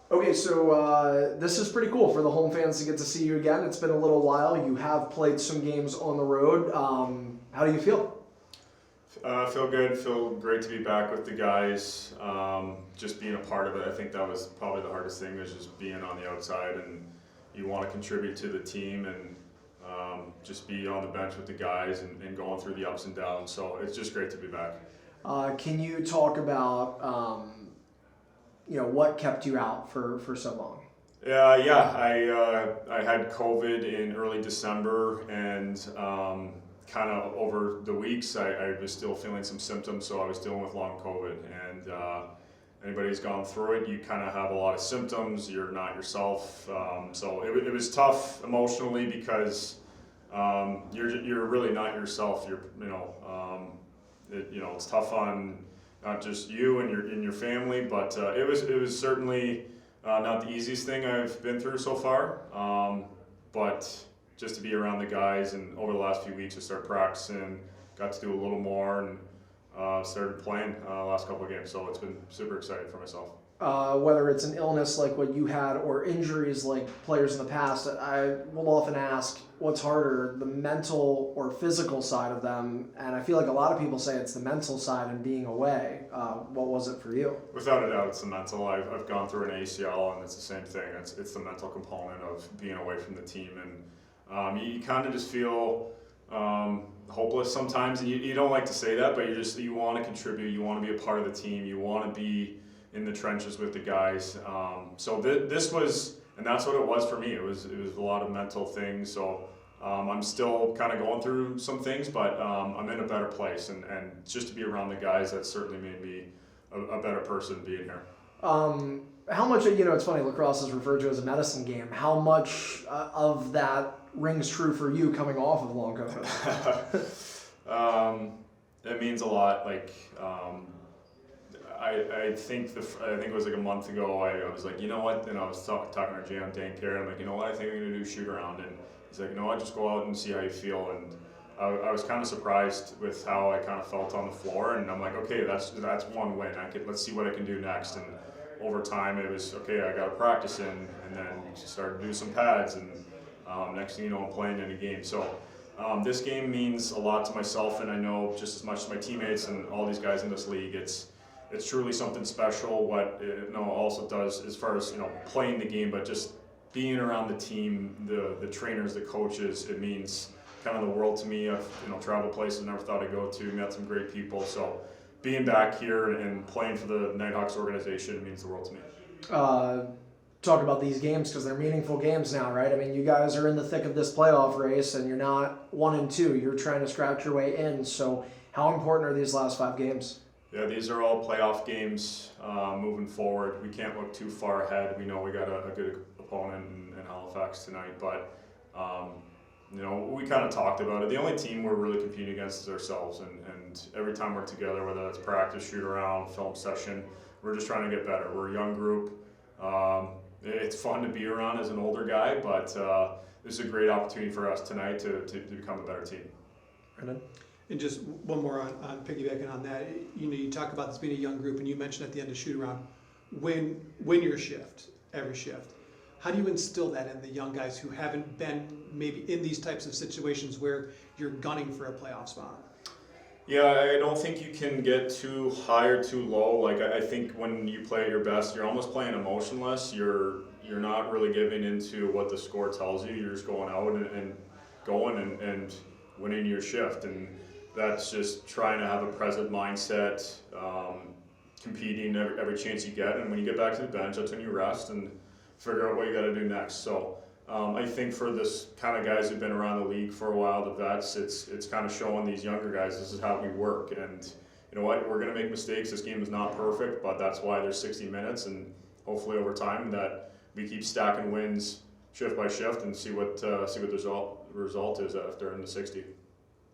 Okay, so this is pretty cool for the home fans to get to see you again. It's been a little while. You have played some games on the road. How do you feel? Feel good. Feel great to be back with the guys. Just being a part of it. I think that was probably the hardest thing, was just being on the outside, and you want to contribute to the team and just be on the bench with the guys and going through the ups and downs. So it's just great to be back. Can you talk about what kept you out for so long? I had COVID in early December, and kind of over the weeks, I was still feeling some symptoms, so I was dealing with long COVID. And anybody who's gone through it, you kind of have a lot of symptoms. You're not yourself, so it was tough emotionally because you're really not yourself. It's tough on not just you and your family, but it was certainly not the easiest thing I've been through so far. But just to be around the guys, and over the last few weeks I started practicing, got to do a little more, and started playing last couple of games. So it's been super exciting for myself. Whether it's an illness like what you had or injuries like players in the past, I will often ask what's harder, the mental or physical side of them, and I feel like a lot of people say it's the mental side and being away. What was it for you? Without a doubt, it's the mental. I've gone through an ACL, and it's the same thing. It's the mental component of being away from the team, and you kind of just feel hopeless sometimes, and you don't like to say that, but you want to contribute, you want to be a part of the team, you want to be in the trenches with the guys. So this was, and that's what it was for me. It was a lot of mental things. So I'm still kind of going through some things, but I'm in a better place, and just to be around the guys, that certainly made me a better person being here. How much, it's funny, lacrosse is referred to as a medicine game. How much of that rings true for you coming off of long COVID? It means a lot. I think it was like a month ago. I was like, you know what? And I was talking to our GM Dan Carey. I'm like, you know what? I think I'm gonna do a shoot around. And he's like, you know what? Just go out and see how you feel. And I was kind of surprised with how I kind of felt on the floor. And I'm like, okay, that's one win. Let's see what I can do next. And over time, it was okay. I got to practice in, and then started to do some pads. And next thing you know, I'm playing in a game. So. This game means a lot to myself, and I know just as much as my teammates and all these guys in this league. It's truly something special. What it also does as far as playing the game, but just being around the team, the trainers, the coaches, it means kind of the world to me. I've traveled places I never thought I'd go to, met some great people. So being back here and playing for the Knighthawks organization means the world to me. Talk about these games because they're meaningful games now, right? I mean, you guys are in the thick of this playoff race, and you're not 1-2. You're trying to scratch your way in. So how important are these last 5 games? Yeah, these are all playoff games moving forward. We can't look too far ahead. We know we got a good opponent in Halifax tonight, but we kind of talked about it. The only team we're really competing against is ourselves, and every time we're together, whether it's practice, shoot around, film session, we're just trying to get better. We're a young group. It's fun to be around as an older guy, but this is a great opportunity for us tonight to become a better team. Brendan? And just one more on piggybacking on that. You talk about this being a young group, and you mentioned at the end of shoot around, when your shift, every shift, how do you instill that in the young guys who haven't been maybe in these types of situations where you're gunning for a playoff spot? Yeah, I don't think you can get too high or too low. I think when you play at your best, you're almost playing emotionless. You're not really giving into what the score tells you. You're just going out and going and winning your shift. And that's just trying to have a present mindset, competing every chance you get. And when you get back to the bench, that's when you rest and figure out what you got to do next. So I think for this kind of guys who've been around the league for a while, the vets, it's kind of showing these younger guys this is how we work. And you know what, we're going to make mistakes. This game is not perfect, but that's why there's 60 minutes, and hopefully over time that we keep stacking wins shift by shift and see what the result is after in the 60.